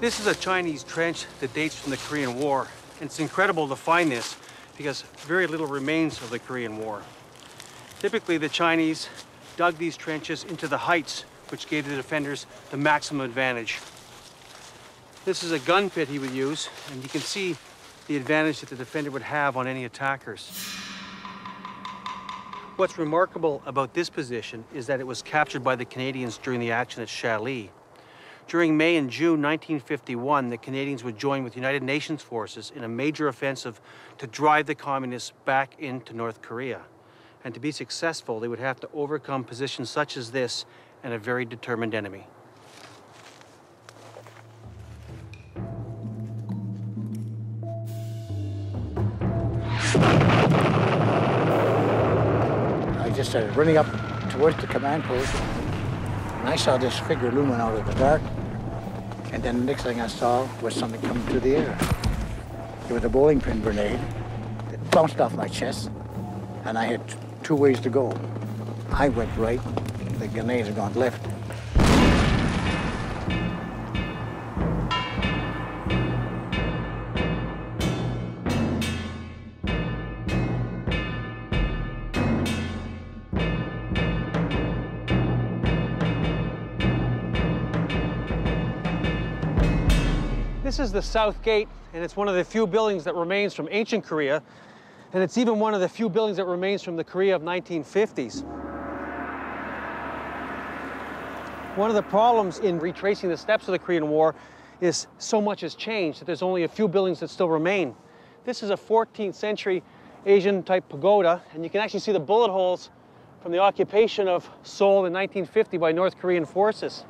This is a Chinese trench that dates from the Korean War. And it's incredible to find this because very little remains of the Korean War. Typically, the Chinese dug these trenches into the heights, which gave the defenders the maximum advantage. This is a gun pit he would use, and you can see the advantage that the defender would have on any attackers. What's remarkable about this position is that it was captured by the Canadians during the action at Chailly. During May and June 1951, the Canadians would join with United Nations forces in a major offensive to drive the communists back into North Korea. And to be successful, they would have to overcome positions such as this and a very determined enemy. I just started running up towards the command post, and I saw this figure looming out of the dark. And then the next thing I saw was something coming through the air. It was a bowling pin grenade. It bounced off my chest, and I had two ways to go. I went right, the grenades had gone left. This is the South Gate, and it's one of the few buildings that remains from ancient Korea, and it's even one of the few buildings that remains from the Korea of 1950s. One of the problems in retracing the steps of the Korean War is so much has changed that there's only a few buildings that still remain. This is a 14th century Asian-type pagoda, and you can actually see the bullet holes from the occupation of Seoul in 1950 by North Korean forces.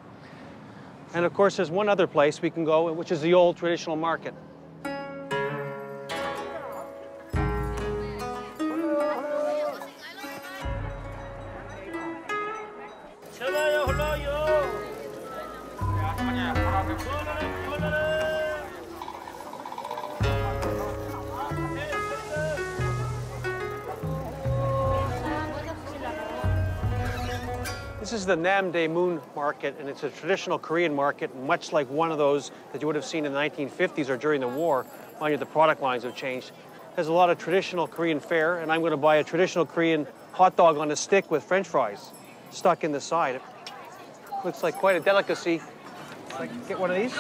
And of course, there's one other place we can go, which is the old traditional market. This is the Namdaemun market, and it's a traditional Korean market, much like one of those that you would have seen in the 1950s or during the war. Mind you, the product lines have changed. There's a lot of traditional Korean fare, and I'm going to buy a traditional Korean hot dog on a stick with French fries stuck in the side. Looks like quite a delicacy. I can get one of these.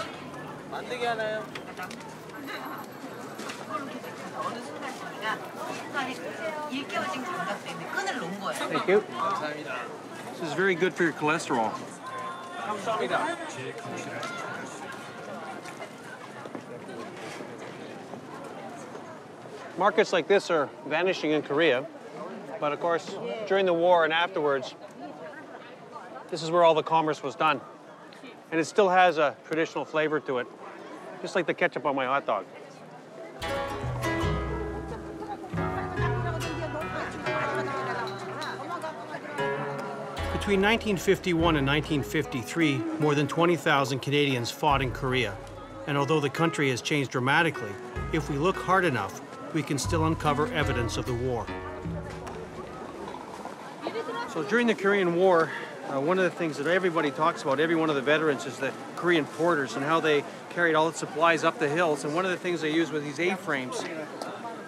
Thank you. This is very good for your cholesterol. Markets like this are vanishing in Korea, but of course, during the war and afterwards, this is where all the commerce was done. And it still has a traditional flavor to it, just like the ketchup on my hot dog. Between 1951 and 1953, more than 20,000 Canadians fought in Korea. And although the country has changed dramatically, if we look hard enough, we can still uncover evidence of the war. So during the Korean War, one of the things that everybody talks about, every one of the veterans, is the Korean porters and how they carried all the supplies up the hills. And one of the things they used was these A-frames.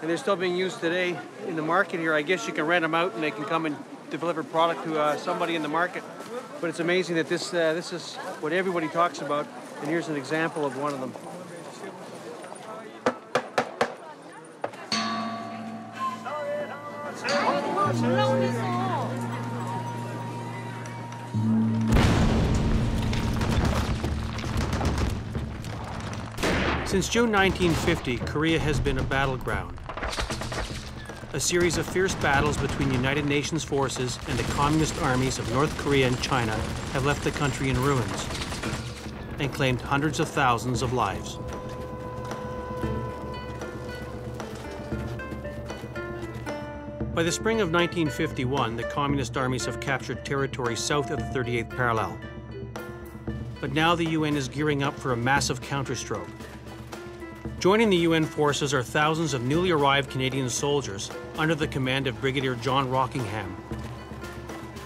And they're still being used today in the market here. I guess you can rent them out and they can come and deliver product to somebody in the market. But it's amazing that this is what everybody talks about, and here's an example of one of them. Since June 1950, Korea has been a battleground. A series of fierce battles between United Nations forces and the communist armies of North Korea and China have left the country in ruins and claimed hundreds of thousands of lives. By the spring of 1951, the communist armies have captured territory south of the 38th parallel. But now the UN is gearing up for a massive counterstroke. Joining the UN forces are thousands of newly arrived Canadian soldiers under the command of Brigadier John Rockingham.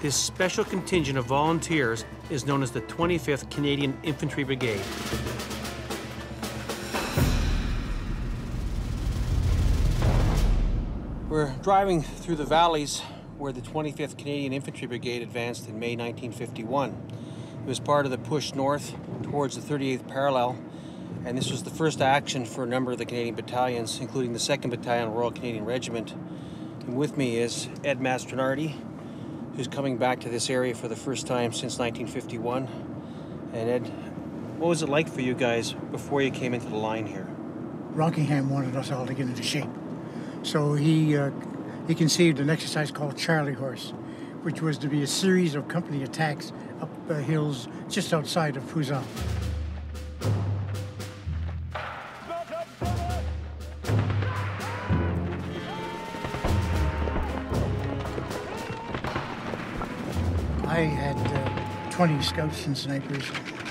This special contingent of volunteers is known as the 25th Canadian Infantry Brigade. We're driving through the valleys where the 25th Canadian Infantry Brigade advanced in May 1951. It was part of the push north towards the 38th parallel, and this was the first action for a number of the Canadian battalions, including the 2nd Battalion Royal Canadian Regiment. And with me is Ed Mastronardi, who's coming back to this area for the first time since 1951. And Ed, what was it like for you guys before you came into the line here? Rockingham wanted us all to get into shape. So he conceived an exercise called Charlie Horse, which was to be a series of company attacks up hills just outside of Puzan. I had 20 scouts and snipers,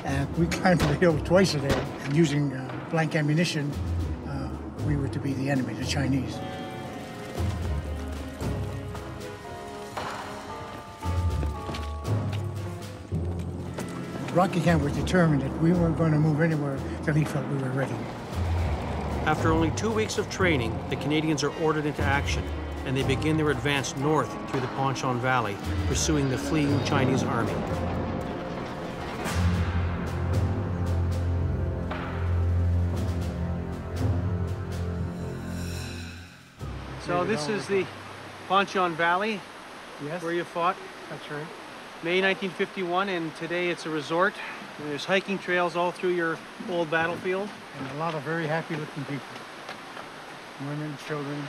and we climbed the hill twice a day, and using blank ammunition, we were to be the enemy, the Chinese. Rockingham was determined that we weren't going to move anywhere till he felt we were ready. After only 2 weeks of training, the Canadians are ordered into action, and they begin their advance north through the Ponchon Valley, pursuing the fleeing Chinese army. So this is the Ponchon Valley, Yes, where you fought. that's right. May 1951, and today it's a resort. There's hiking trails all through your old battlefield. And a lot of very happy-looking people. Women, children.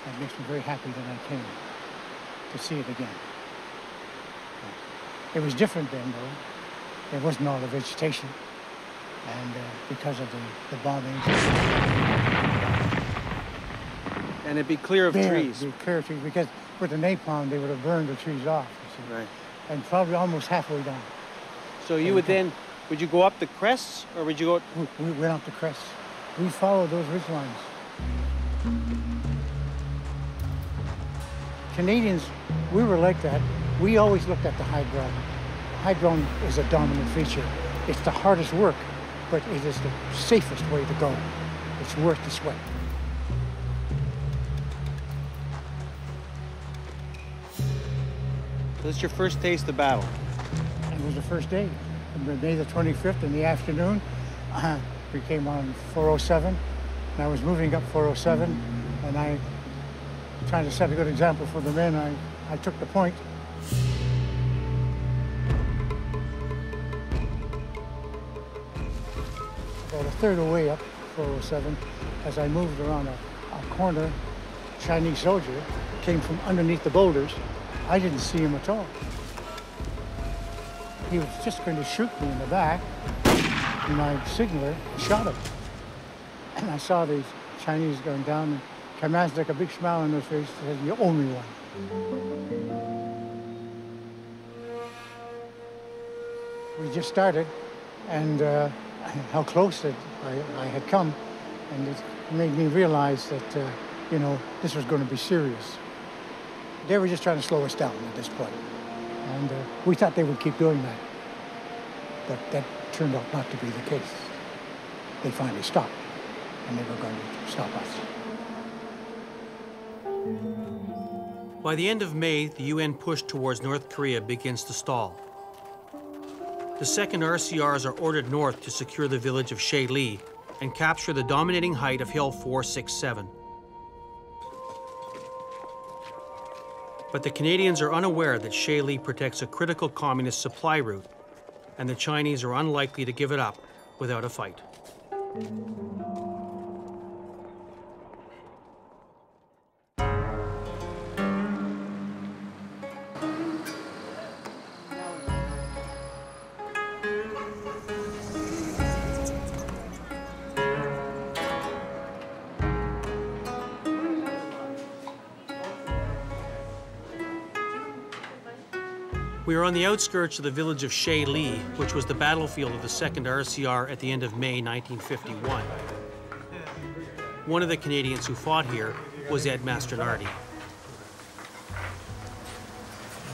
That makes me very happy that I came to see it again. It was different then, though. There wasn't all the vegetation. And because of the bombing. And it'd be clear of trees. Be clear of trees, because with the napalm, they would have burned the trees off. You see. Right. And probably almost halfway down. So you would then, would you go up the crests, or would you go? We went up the crests. We followed those ridge lines. Canadians, we were like that. We always looked at the high ground. High ground is a dominant feature. It's the hardest work, but it is the safest way to go. It's worth the sweat. This is your first taste of battle. It was the first day. On May the 25th in the afternoon, we came on 407, and I was moving up 407, and I, trying to set a good example for the men, I took the point. About a third of the way up 407, as I moved around a corner, Chinese soldier came from underneath the boulders. I didn't see him at all. He was just going to shoot me in the back, and my signaler shot him. And I saw these Chinese going down, and Kamazdek, a big smile on his face, said, "You're only one." We just started, and how close I had come, and it made me realize that, you know, this was going to be serious. They were just trying to slow us down at this point. And we thought they would keep doing that. But that turned out not to be the case. They finally stopped, and they were going to stop us. By the end of May, the UN push towards North Korea begins to stall. The 2nd RCRs are ordered north to secure the village of Shaili and capture the dominating height of Hill 467. But the Canadians are unaware that Shaili protects a critical communist supply route, and the Chinese are unlikely to give it up without a fight. We are on the outskirts of the village of Shaili, which was the battlefield of the 2nd RCR at the end of May 1951. One of the Canadians who fought here was Ed Mastronardi.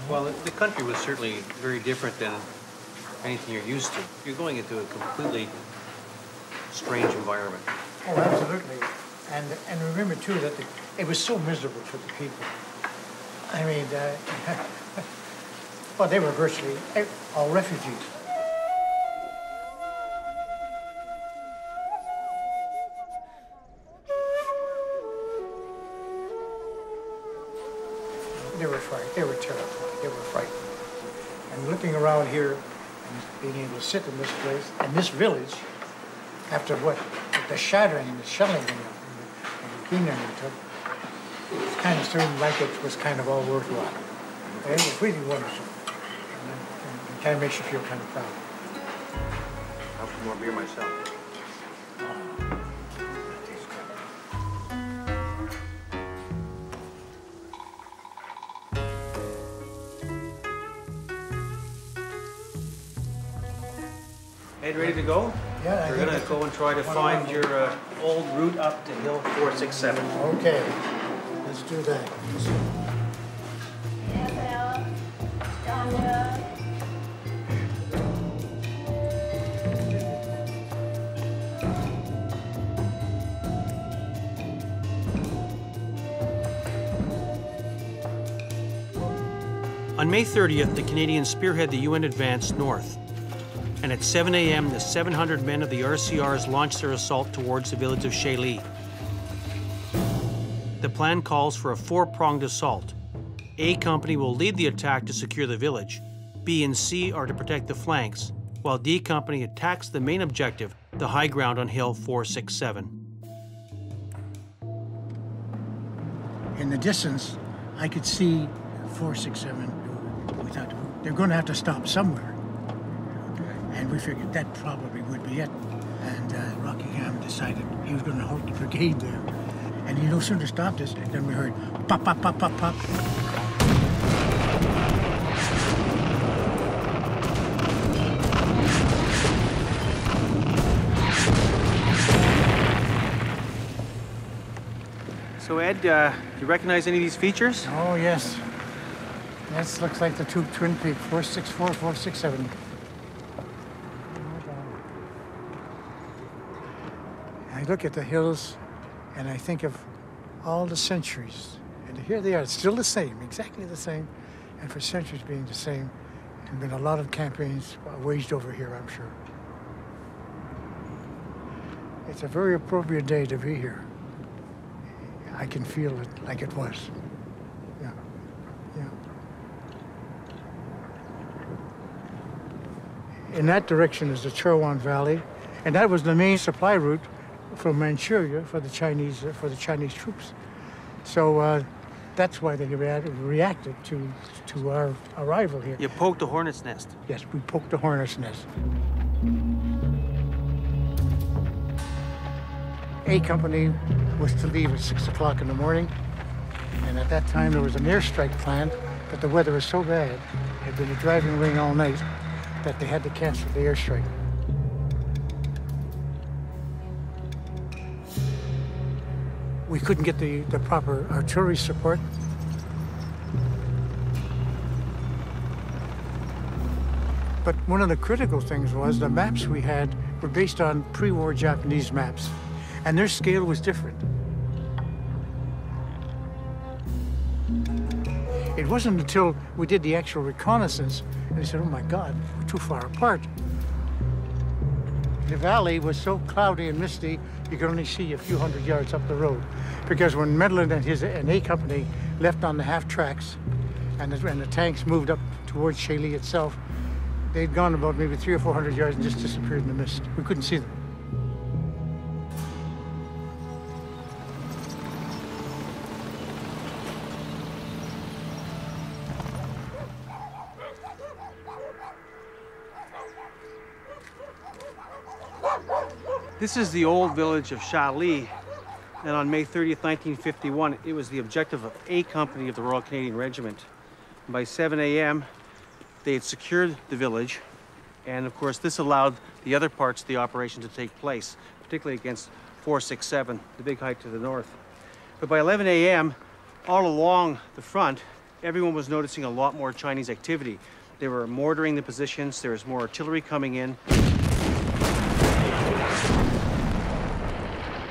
Well, the country was certainly very different than anything you're used to. You're going into a completely strange environment. Oh, absolutely. And remember, too, that it was so miserable for the people. I mean, well, they were virtually all refugees. They were frightened. They were terrified. They were frightened. And looking around here and being able to sit in this place and this village, after what the shattering and the shelling and the cleaning it took, it kind of seemed like it was kind of all worthwhile. And it was really wonderful. And it kind of makes you feel kind of proud. I'll have some more beer myself. Ed, ready to go? Yeah. We're going to go and try to find your old route up to Hill 467. Okay, let's do that. On May 30th, the Canadians spearhead the UN advance north. And at 7 a.m., the 700 men of the RCRs launched their assault towards the village of Shaili. The plan calls for a four-pronged assault. A Company will lead the attack to secure the village. B and C are to protect the flanks, while D Company attacks the main objective, the high ground on Hill 467. In the distance, I could see 467. We thought they're going to have to stop somewhere. And we figured that probably would be it. And Rockingham decided he was going to halt the brigade there. And he no sooner stopped us than we heard pop, pop, pop, pop, pop. So Ed, do you recognize any of these features? Oh, yes. This looks like the two Twin Peaks, 464, 467. I look at the hills and I think of all the centuries. And here they are, still the same, exactly the same. And for centuries being the same, there have been a lot of campaigns waged over here, I'm sure. It's a very appropriate day to be here. I can feel it like it was. Yeah, yeah. In that direction is the Chirwan Valley, and that was the main supply route from Manchuria for the Chinese troops. So that's why they reacted to our arrival here. You poked a hornet's nest. Yes, we poked a hornet's nest. A Company was to leave at 6 o'clock in the morning, and at that time there was an airstrike planned, but the weather was so bad, it had been a driving rain all night, that they had to cancel the airstrike. We couldn't get the proper artillery support. But one of the critical things was the maps we had were based on pre-war Japanese maps, and their scale was different. It wasn't until we did the actual reconnaissance and they said, oh my God, we're too far apart. The valley was so cloudy and misty, you could only see a few hundred yards up the road. Because when Medlin and A Company left on the half tracks and the tanks moved up towards Shaili itself, they'd gone about maybe 300 or 400 yards and just disappeared in the mist. We couldn't see them. This is the old village of Shaili, and on May 30th, 1951, it was the objective of A Company of the Royal Canadian Regiment. And by 7 a.m., they had secured the village, and of course this allowed the other parts of the operation to take place, particularly against 467, the big height to the north. But by 11 a.m., all along the front, everyone was noticing a lot more Chinese activity. They were mortaring the positions, there was more artillery coming in.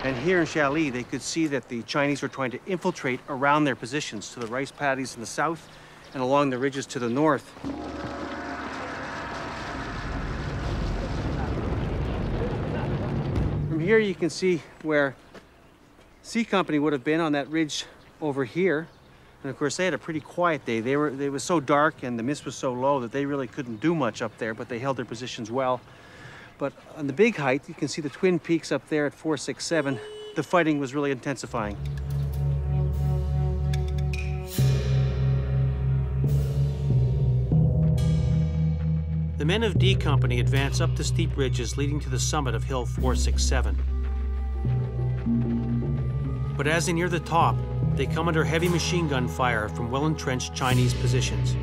And here in Chailly, they could see that the Chinese were trying to infiltrate around their positions to the rice paddies in the south and along the ridges to the north. From here you can see where C Company would have been on that ridge over here. And of course they had a pretty quiet day. It was so dark and the mist was so low that they really couldn't do much up there, but they held their positions well. But on the big height, you can see the Twin Peaks up there at 467. The fighting was really intensifying. The men of D Company advance up the steep ridges leading to the summit of Hill 467. But as they near the top, they come under heavy machine gun fire from well-entrenched Chinese positions.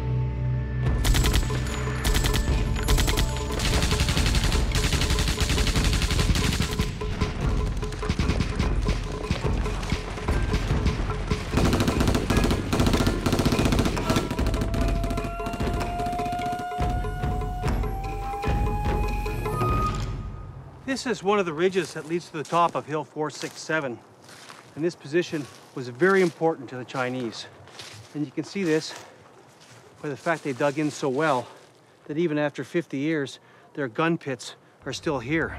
This is one of the ridges that leads to the top of Hill 467. And this position was very important to the Chinese. And you can see this by the fact they dug in so well that even after 50 years, their gun pits are still here.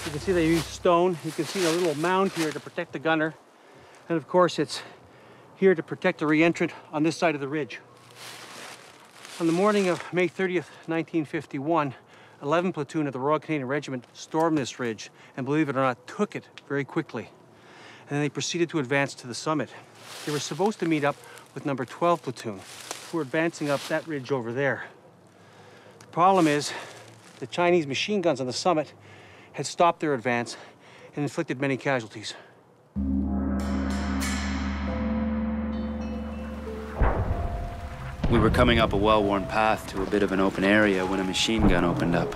You can see they used stone. You can see a little mound here to protect the gunner. And of course, it's here to protect the re-entrant on this side of the ridge. On the morning of May 30th, 1951, 11th Platoon of the Royal Canadian Regiment stormed this ridge and, believe it or not, took it very quickly. And then they proceeded to advance to the summit. They were supposed to meet up with number 12 Platoon, who were advancing up that ridge over there. The problem is the Chinese machine guns on the summit had stopped their advance and inflicted many casualties. We were coming up a well-worn path to a bit of an open area when a machine gun opened up.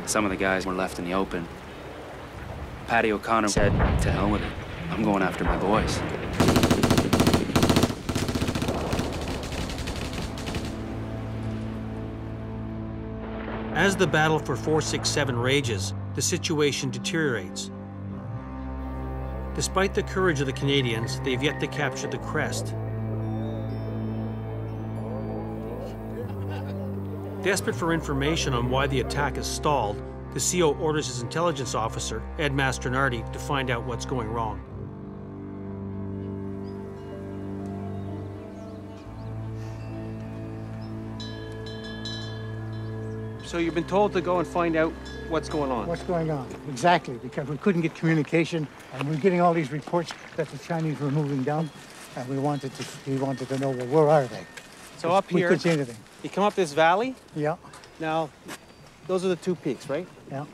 Some of the guys were left in the open. Paddy O'Connor said, "To hell with it. I'm going after my boys." As the battle for 467 rages, the situation deteriorates. Despite the courage of the Canadians, they've yet to capture the crest. Desperate for information on why the attack is stalled, the CO orders his intelligence officer, Ed Mastronardi, to find out what's going wrong. So you've been told to go and find out what's going on? What's going on, exactly, because we couldn't get communication, and we're getting all these reports that the Chinese were moving down, and he wanted to know, well, where are they? So up here, we couldn't see anything. You come up this valley? Yeah. Now, those are the two peaks, right? Yeah.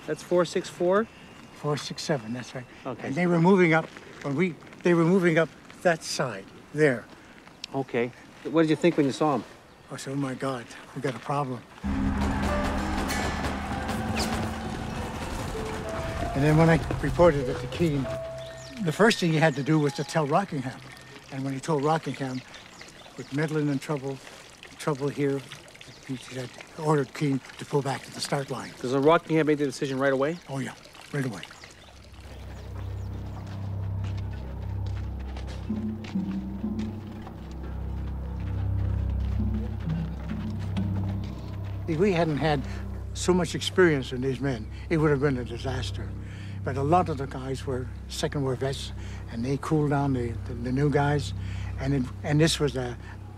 That's 464? 467, that's right. Okay. And they were moving up, they were moving up that side, there. Okay. What did you think when you saw them? I said, oh my God, we got a problem. And then when I reported it to Keane, the first thing he had to do was to tell Rockingham. And when he told Rockingham, with Medlin in trouble here, he had ordered Keane to pull back to the start line. Does Rockingham made the decision right away? Oh yeah, right away. If we hadn't had so much experience in these men, it would have been a disaster. But a lot of the guys were Second War vets, and they cooled down the new guys. And this was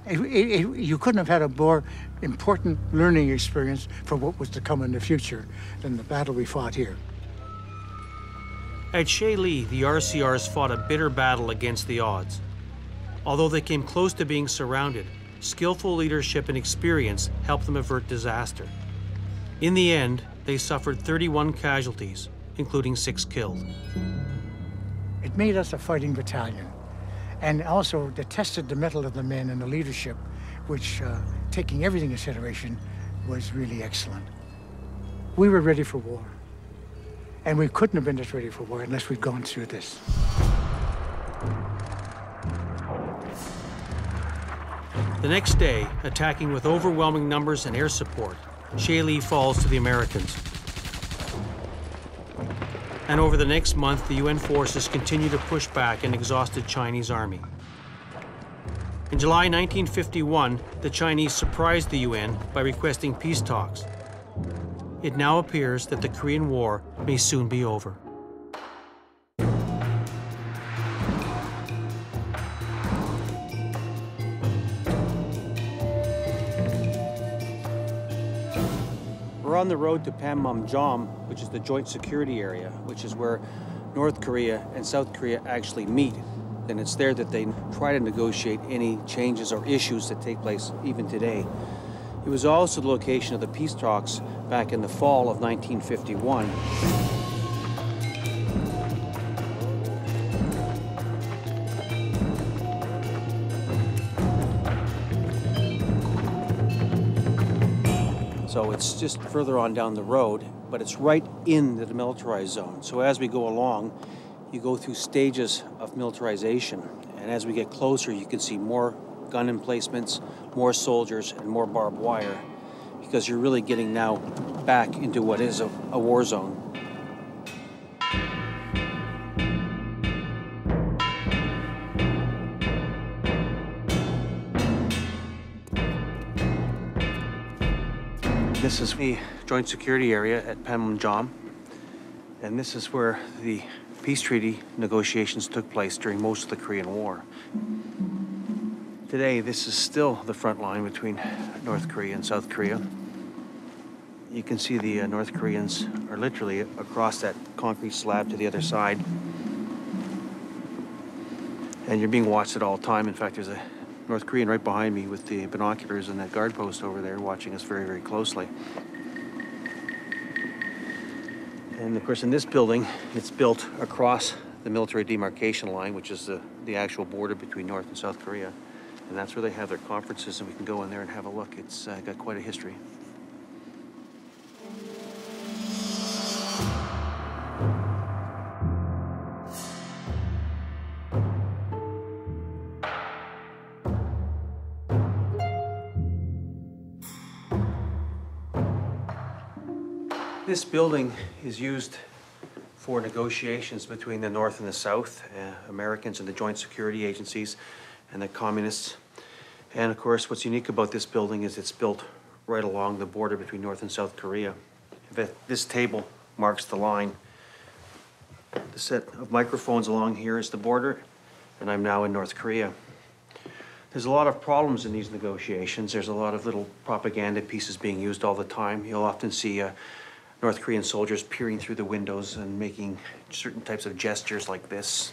you couldn't have had a more important learning experience for what was to come in the future than the battle we fought here. At Chailly, the RCRs fought a bitter battle against the odds. Although they came close to being surrounded, skillful leadership and experience helped them avert disaster. In the end, they suffered 31 casualties, including 6 killed. It made us a fighting battalion, and also it tested the mettle of the men and the leadership, which, taking everything into consideration, was really excellent. We were ready for war, and we couldn't have been as ready for war unless we'd gone through this. The next day, attacking with overwhelming numbers and air support, Shaili falls to the Americans. And over the next month, the UN forces continue to push back an exhausted Chinese army. In July 1951, the Chinese surprised the UN by requesting peace talks. It now appears that the Korean War may soon be over. We're on the road to Panmunjom, which is the joint security area, which is where North Korea and South Korea actually meet. And it's there that they try to negotiate any changes or issues that take place even today. It was also the location of the peace talks back in the fall of 1951. So it's just further on down the road, but it's right in the demilitarized zone. So as we go along, you go through stages of militarization. And as we get closer, you can see more gun emplacements, more soldiers, and more barbed wire, because you're really getting now back into what is a war zone. This is the joint security area at Panmunjom, and this is where the peace treaty negotiations took place during most of the Korean War. Today, this is still the front line between North Korea and South Korea. You can see the North Koreans are literally across that concrete slab to the other side. And you're being watched at all time. In fact, there's a North Korean right behind me with the binoculars and that guard post over there watching us very, very closely. And of course, in this building, it's built across the military demarcation line, which is the actual border between North and South Korea. And that's where they have their conferences, and we can go in there and have a look. It's got quite a history. This building is used for negotiations between the North and the South, Americans and the joint security agencies, and the communists. And of course, what's unique about this building is it's built right along the border between North and South Korea. This table marks the line. The set of microphones along here is the border, and I'm now in North Korea. There's a lot of problems in these negotiations. There's a lot of little propaganda pieces being used all the time. You'll often see North Korean soldiers peering through the windows and making certain types of gestures like this.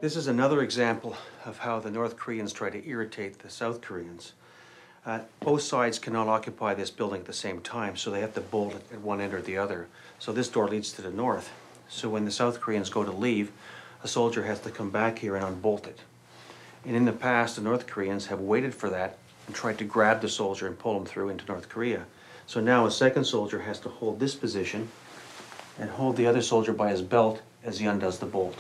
This is another example of how the North Koreans try to irritate the South Koreans. Both sides cannot occupy this building at the same time, so they have to bolt at one end or the other. So this door leads to the north. So when the South Koreans go to leave, a soldier has to come back here and unbolt it. And in the past, the North Koreans have waited for that and tried to grab the soldier and pull him through into North Korea. So now a second soldier has to hold this position and hold the other soldier by his belt as he undoes the bolt.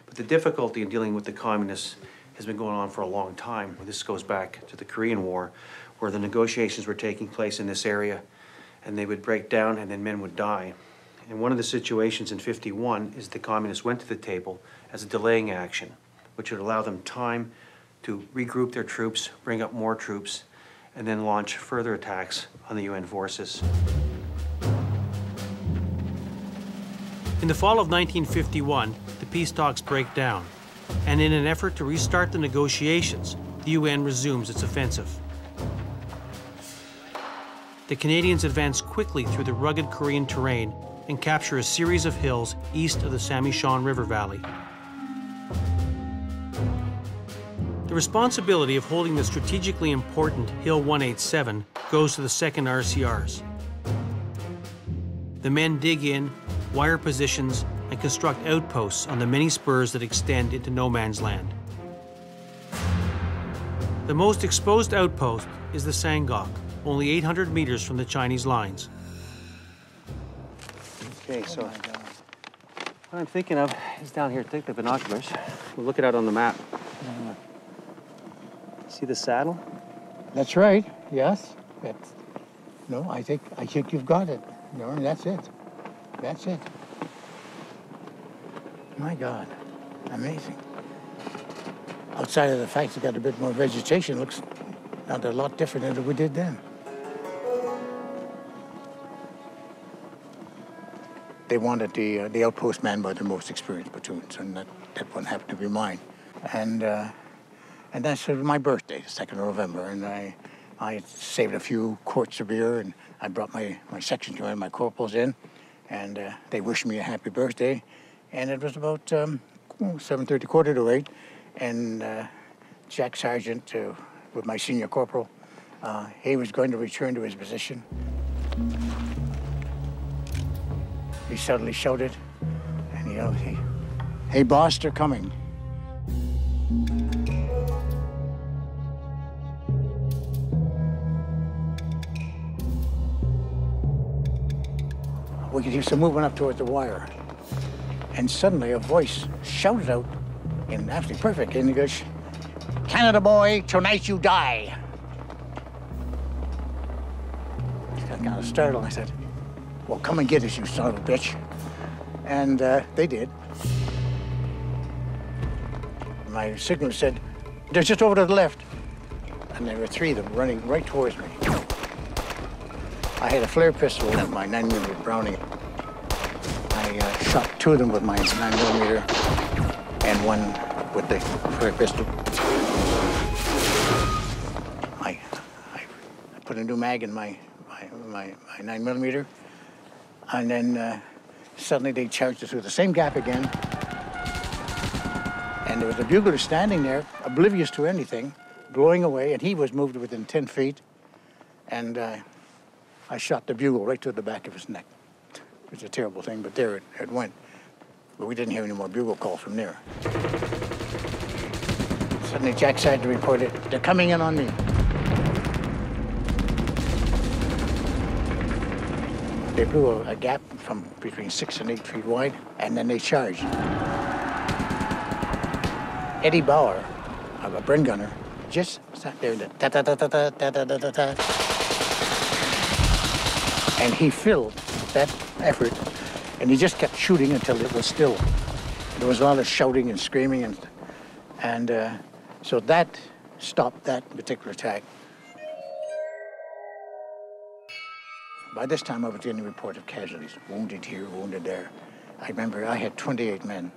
But the difficulty in dealing with the communists has been going on for a long time. This goes back to the Korean War, where the negotiations were taking place in this area, and they would break down and then men would die. And one of the situations in '51 is the communists went to the table as a delaying action, which would allow them time to regroup their troops, bring up more troops, and then launch further attacks on the UN forces. In the fall of 1951, the peace talks break down, and in an effort to restart the negotiations, the UN resumes its offensive. The Canadians advance quickly through the rugged Korean terrain and capture a series of hills east of the Samishan River Valley. The responsibility of holding the strategically important Hill 187 goes to the 2nd RCRs. The men dig in, wire positions, and construct outposts on the many spurs that extend into no man's land. The most exposed outpost is the Sangok, only 800 meters from the Chinese lines. Okay, so What I'm thinking of is down here. Take the binoculars. We'll look it out on the map. See the saddle? That's right. Yes. No, I think you've got it. No, that's it. That's it. My God, amazing. Outside of the fact it's got a bit more vegetation, looks not a lot different than we did then. They wanted the outpost manned by the most experienced platoons, and that one happened to be mine. And that's my birthday, the 2nd of November, and I saved a few quarts of beer, and I brought my section commander, my corporals in, and they wished me a happy birthday. And it was about 7:30, quarter to 8, and Jack Sargent, with my senior corporal, he was going to return to his position. He suddenly shouted, and he yelled, "Hey, boss, they're coming." We could hear some movement up towards the wire. And suddenly a voice shouted out in absolutely perfect English, "Canada boy, tonight you die." I got kind of startled. I said, "Well, come and get us, you son of a bitch." And they did. My signal said, "They're just over to the left." And there were 3 of them running right towards me. I had a flare pistol and my 9mm Browning. I shot 2 of them with my 9mm and 1 with the flare pistol. I put a new mag in my 9mm, and then suddenly they charged us through the same gap again. And there was a bugler standing there, oblivious to anything, blowing away, and he was moved within 10 feet. And I shot the bugle right to the back of his neck. It was a terrible thing, but there it went. But we didn't hear any more bugle call from there. Suddenly Jack Sargent reported, "They're coming in on me." They blew a gap from between 6 and 8 feet wide, and then they charged. Eddie Bauer, a Bren gunner, just sat there and ta-ta-ta-ta-ta-ta-ta-ta-ta. And he filled that effort, and he just kept shooting until it was still. There was a lot of shouting and screaming, and so that stopped that particular attack. By this time, I was getting a report of casualties, wounded here, wounded there. I remember I had 28 men.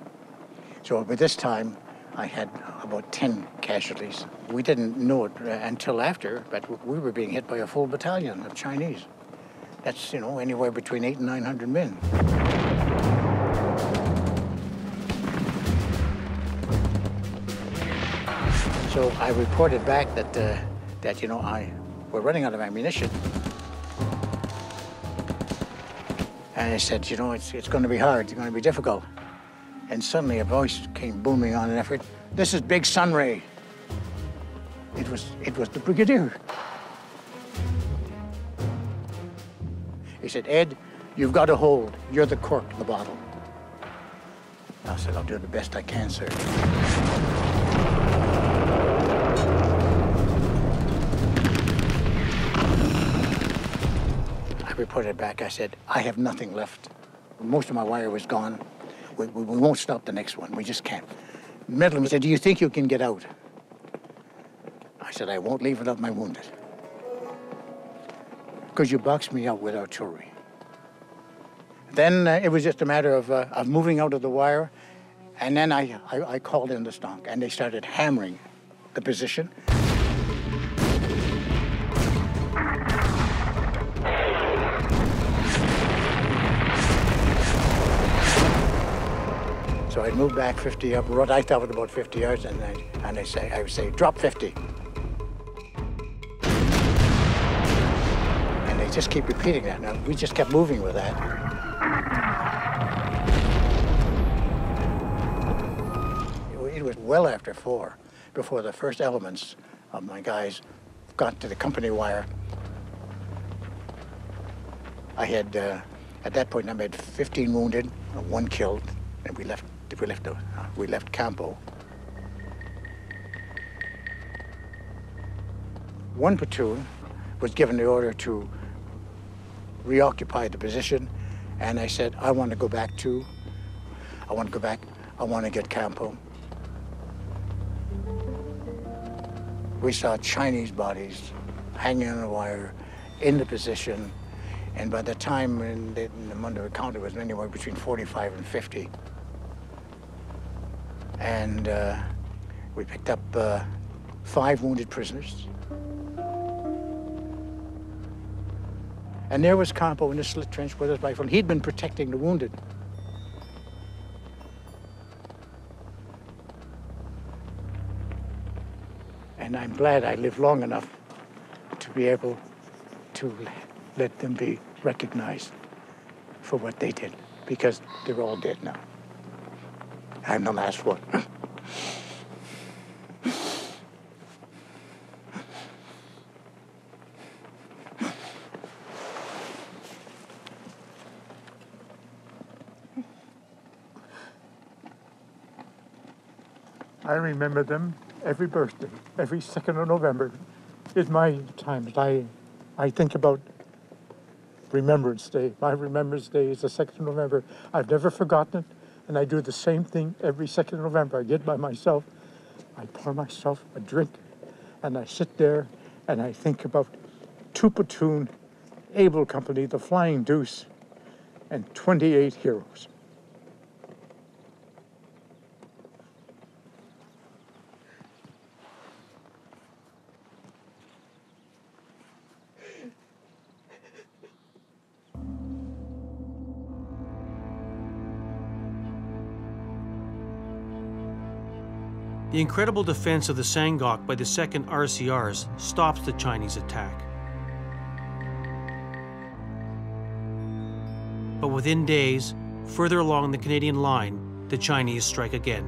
So by this time, I had about 10 casualties. We didn't know it until after, but we were being hit by a full battalion of Chinese. That's, anywhere between 800 and 900 men. So I reported back that we're running out of ammunition. And I said, it's going to be hard, it's going to be difficult. And suddenly a voice came booming on an effort. "This is Big Sunray." It was the brigadier. He said, "Ed, you've got to hold. You're the cork in the bottle." I said, "I'll do the best I can, sir." I reported back. I said, "I have nothing left. Most of my wire was gone. We won't stop the next one. We just can't." Middleman said, "Do you think you can get out?" I said, "I won't leave without my wounded. Because you boxed me out with artillery." Then it was just a matter of moving out of the wire, and then I called in the stonk, and they started hammering the position. So I'd move back 50 up, what I thought was about 50 yards, and I would say, "Drop 50. And they just keep repeating that. Now, we just kept moving with that. It was well after 4 before the first elements of my guys got to the company wire. I had, at that point, I had 15 wounded, 1 killed, and we left Campo. One platoon was given the order to reoccupy the position, and I said, I want to go back too. I want to get Campo. We saw Chinese bodies hanging on a wire in the position, and by the time in the Monday count, it was anywhere between 45 and 50. And we picked up 5 wounded prisoners. And there was Campo in the slit trench with his rifle. He'd been protecting the wounded. And I'm glad I lived long enough to be able to let them be recognized for what they did, because they're all dead now. I'm the last one. I remember them every birthday, every 2nd of November is my time. I think about Remembrance Day. My Remembrance Day is the 2nd of November. I've never forgotten it, and I do the same thing every 2nd of November. I get by myself, I pour myself a drink, and I sit there, and I think about 2 platoon, Able Company, the Flying Deuce, and 28 heroes. The incredible defense of the Sangok by the 2nd RCRs stops the Chinese attack. But within days, further along the Canadian line, the Chinese strike again.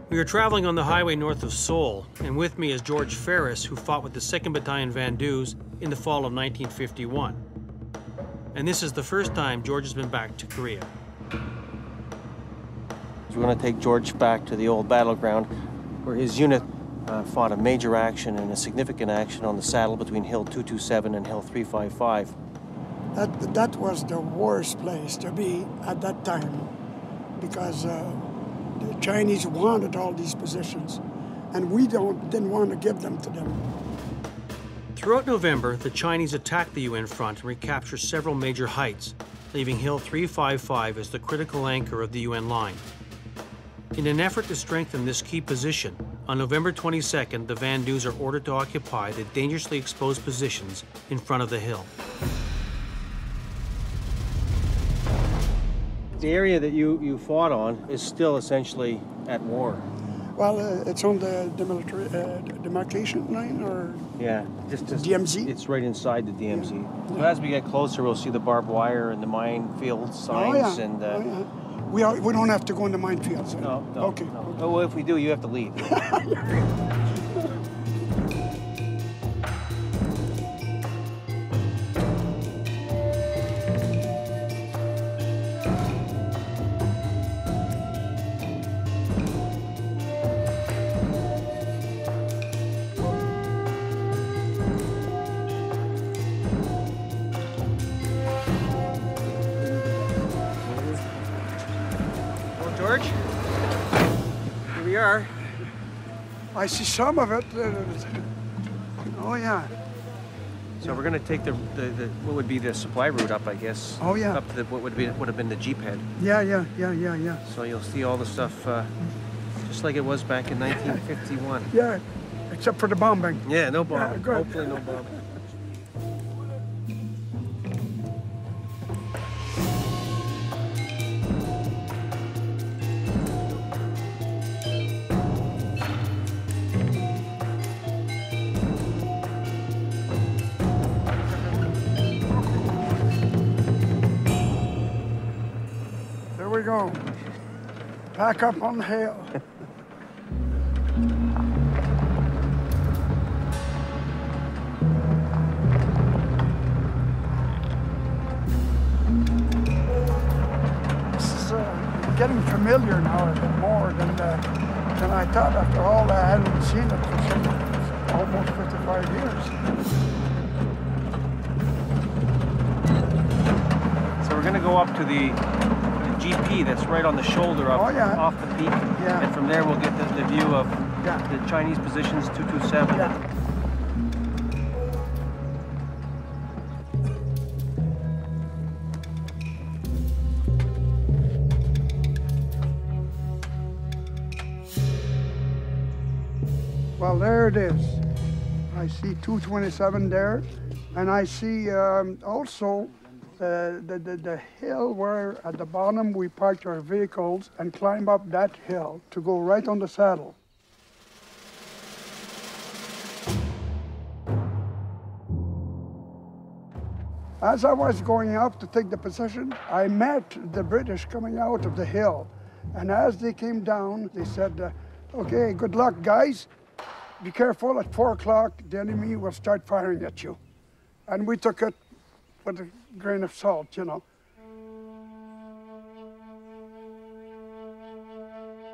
We are traveling on the highway north of Seoul, and with me is George Ferris, who fought with the 2nd Battalion Vandues in the fall of 1951. And this is the first time George has been back to Korea. We want to take George back to the old battleground, where his unit fought a major action and a significant action on the saddle between Hill 227 and Hill 355. That was the worst place to be at that time, because the Chinese wanted all these positions, and we didn't want to give them to them. Throughout November, the Chinese attacked the UN front and recaptured several major heights, leaving Hill 355 as the critical anchor of the UN line. In an effort to strengthen this key position, on November 22nd, the Vandues are ordered to occupy the dangerously exposed positions in front of the hill. The area that you fought on is still essentially at war. Well, it's on the demarcation line, or Yeah, just DMZ? It's right inside the DMZ. Yeah. So as we get closer, we'll see the barbed wire and the minefield signs. Oh, And yeah. We don't have to go in the minefields. No. Okay. No. Oh, well, if we do, you have to leave. George, here we are. I see some of it. Oh, yeah. So we're going to take the what would be the supply route up, I guess. Oh, yeah. Up to what would have been the Jeep head. Yeah. So you'll see all the stuff just like it was back in 1951. Yeah, except for the bombing. Yeah, no bomb. Yeah, good. Hopefully no bomb. There we go. Pack up on the hill. This is getting familiar now a bit more than I thought after all. I hadn't seen it for almost 55 years. So we're going to go up to the GP that's right on the shoulder of, off the peak. Yeah. And from there we'll get the view of the Chinese positions 227. Yeah. Well, there it is. I see 227 there, and I see also the hill where at the bottom we parked our vehicles and climb up that hill to go right on the saddle. As I was going up to take the position, I met the British coming out of the hill. And as they came down, they said, okay, good luck, guys. Be careful, at 4 o'clock, the enemy will start firing at you. And we took it with a grain of salt, you know.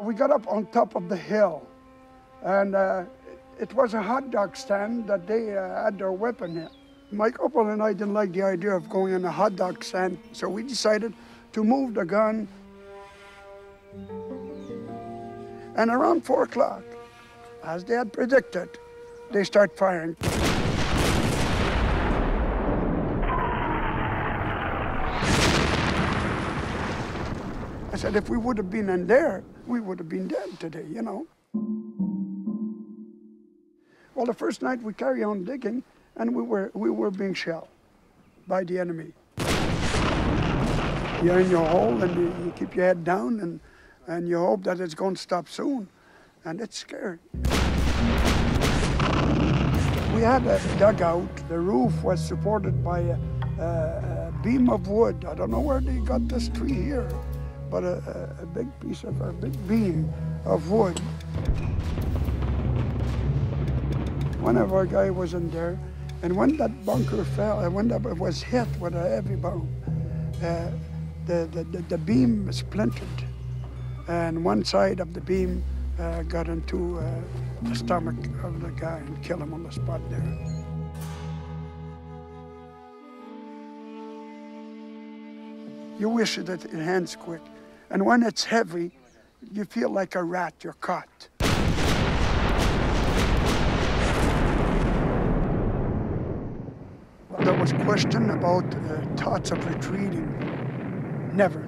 We got up on top of the hill, and it was a hot dog stand that they had their weapon in. My couple and I didn't like the idea of going in a hot dog stand, so we decided to move the gun. And around 4 o'clock, as they had predicted, they start firing. I said, if we would have been in there, we would have been dead today, you know. Well, the first night we carry on digging, and we were being shelled by the enemy. You're in your hole, and you keep your head down, and you hope that it's going to stop soon. And it's scary. We had a dugout. The roof was supported by a beam of wood. I don't know where they got this tree here, but a big piece of a big beam of wood. One of our guys was in there, and when that bunker fell, and when that was hit with a heavy bomb, the beam splintered, and one side of the beam got into the stomach of the guy and killed him on the spot there. You wish that it ends quick. And when it's heavy, you feel like a rat, you're caught. Well, there was question about thoughts of retreating. Never,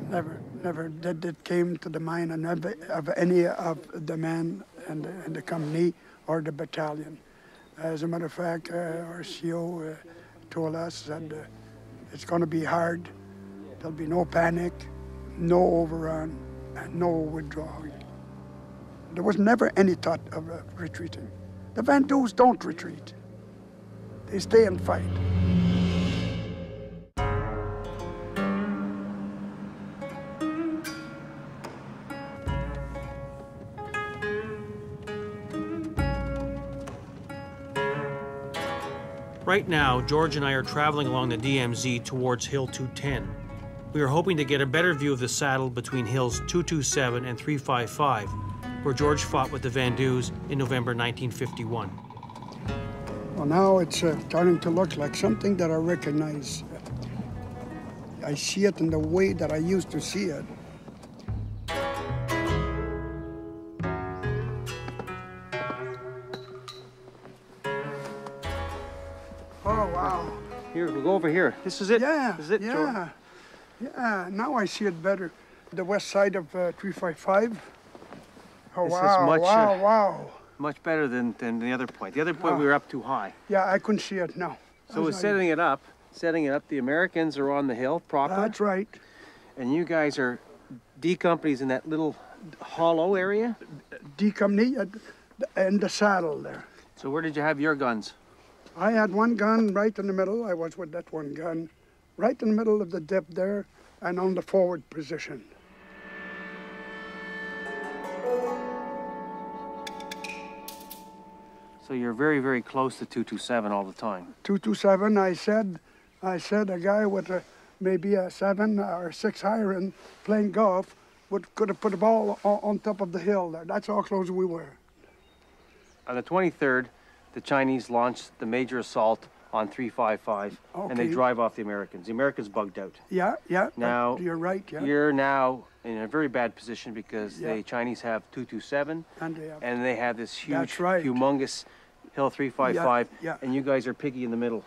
never. Never did it came to the mind of any of the men in the company or the battalion. As a matter of fact, our CO told us that it's going to be hard. There'll be no panic, no overrun, and no withdrawal. There was never any thought of retreating. The Vandals don't retreat. They stay and fight. Right now, George and I are traveling along the DMZ towards Hill 210. We are hoping to get a better view of the saddle between Hills 227 and 355, where George fought with the Vandus in November 1951. Well, now it's starting to look like something that I recognize. I see it in the way that I used to see it. Oh, wow. Here, we'll go over here. This is it? Yeah, This is it, George? Yeah, now I see it better. The west side of 355. Oh, This is wow, much, wow. Much better than the other point. The other point we were up too high. Yeah, I couldn't see it now. So we're setting it up. The Americans are on the hill proper. That's right. And you guys are D companies in that little hollow area? D company in the saddle there. So where did you have your guns? I had one gun right in the middle. I was with that one gun, right in the middle of the dip there, and on the forward position. So you're very, very close to 227 all the time. 227, I said a guy with maybe a 7 or 6 iron playing golf could have put a ball on top of the hill there. That's how close we were. On the 23rd, the Chinese launched the major assault on 355, and they drive off the Americans. The Americans bugged out. Yeah, Now, you're right, yeah. You're now in a very bad position because the Chinese have 227, and they have this huge, humongous Hill 355, and you guys are piggy in the middle.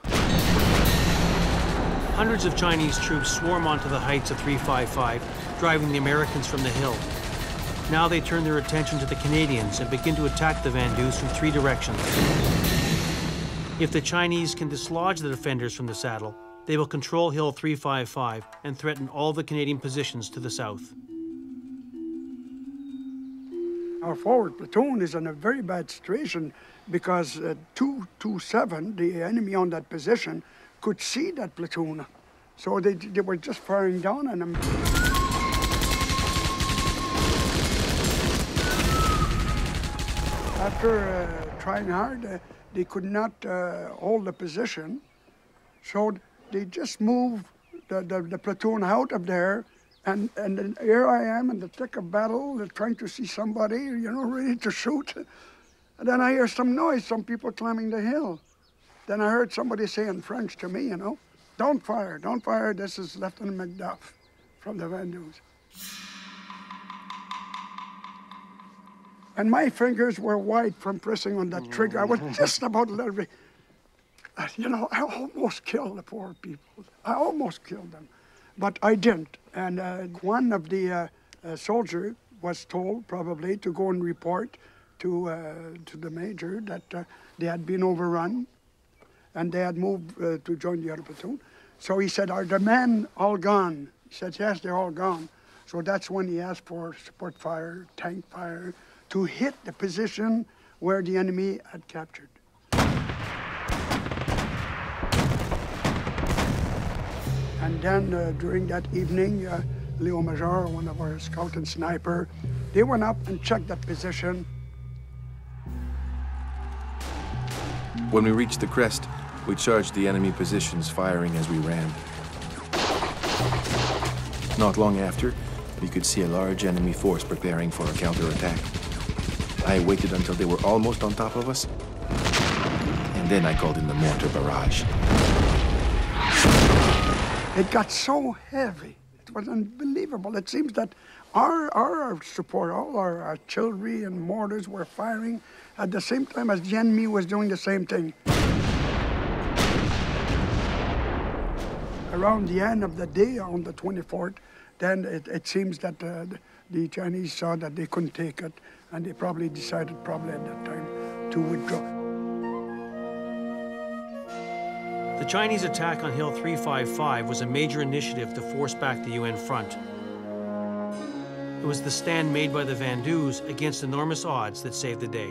Hundreds of Chinese troops swarm onto the heights of 355, driving the Americans from the hill. Now they turn their attention to the Canadians and begin to attack the Vandus from 3 directions. If the Chinese can dislodge the defenders from the saddle, they will control Hill 355 and threaten all the Canadian positions to the south. Our forward platoon is in a very bad situation because 227, the enemy on that position, could see that platoon. So they were just firing down on them. After trying hard, they could not hold the position. So they just moved the platoon out of there. And then here I am in the thick of battle, trying to see somebody, you know, ready to shoot. And then I hear some noise, some people climbing the hill. Then I heard somebody say in French to me, you know, don't fire, this is Lieutenant McDuff from the Vandus. And my fingers were white from pressing on that trigger. I was just about literally, you know, I almost killed the poor people. I almost killed them, but I didn't. And one of the soldiers was told probably to go and report to the major that they had been overrun and they had moved to join the other platoon. So he said, are the men all gone? He said, yes, they're all gone. So that's when he asked for support fire, tank fire, to hit the position where the enemy had captured. And then during that evening, Leo Major, one of our scout and sniper, they went up and checked that position. When we reached the crest, we charged the enemy positions, firing as we ran. Not long after, we could see a large enemy force preparing for a counterattack. I waited until they were almost on top of us, and then I called in the mortar barrage. It got so heavy. It was unbelievable. It seems that our support, all our artillery and mortars were firing at the same time as the enemy was doing the same thing. Around the end of the day, on the 24th, then it seems that the Chinese saw that they couldn't take it, and they probably decided at that time to withdraw. The Chinese attack on Hill 355 was a major initiative to force back the UN front. It was the stand made by the Vandus against enormous odds that saved the day.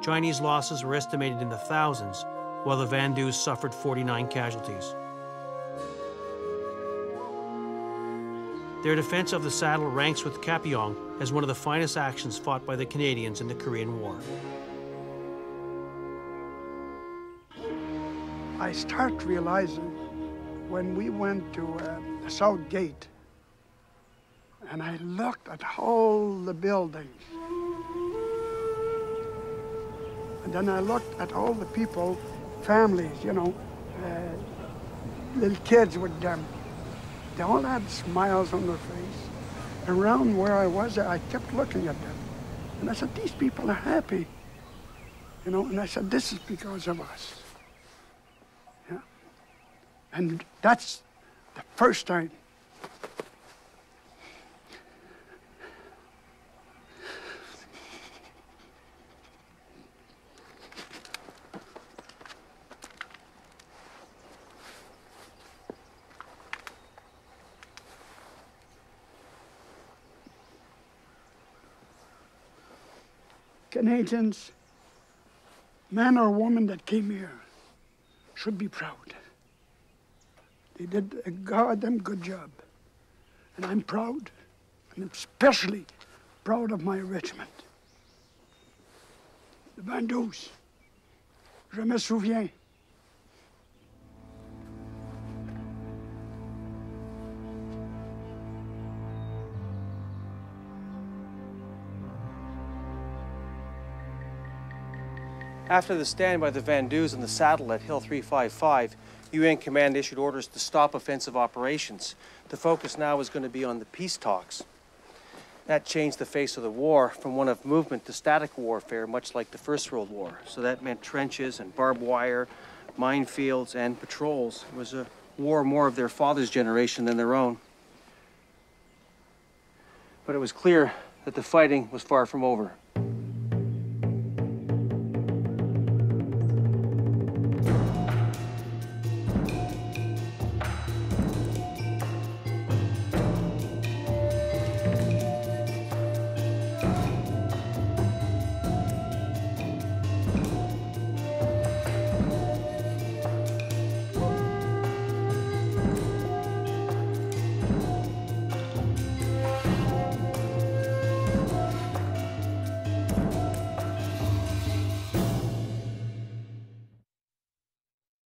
Chinese losses were estimated in the thousands, while the Vandus suffered 49 casualties. Their defense of the saddle ranks with Kapyong as one of the finest actions fought by the Canadians in the Korean War. I start realizing when we went to the South Gate and I looked at all the buildings, and then I looked at all the people, families, you know, little kids with them. They all had smiles on their face. Around where I was, I kept looking at them. And I said, these people are happy. You know, and I said, this is because of us. Yeah. And that's the first time. Canadians, man or woman that came here, should be proud. They did a goddamn good job. And I'm proud, and I'm especially proud of my regiment. Le 22. Je me souviens. After the stand by the Vandus on the saddle at Hill 355, UN Command issued orders to stop offensive operations. The focus now is going to be on the peace talks. That changed the face of the war from one of movement to static warfare, much like the First World War. So that meant trenches and barbed wire, minefields and patrols. It was a war more of their father's generation than their own. But it was clear that the fighting was far from over.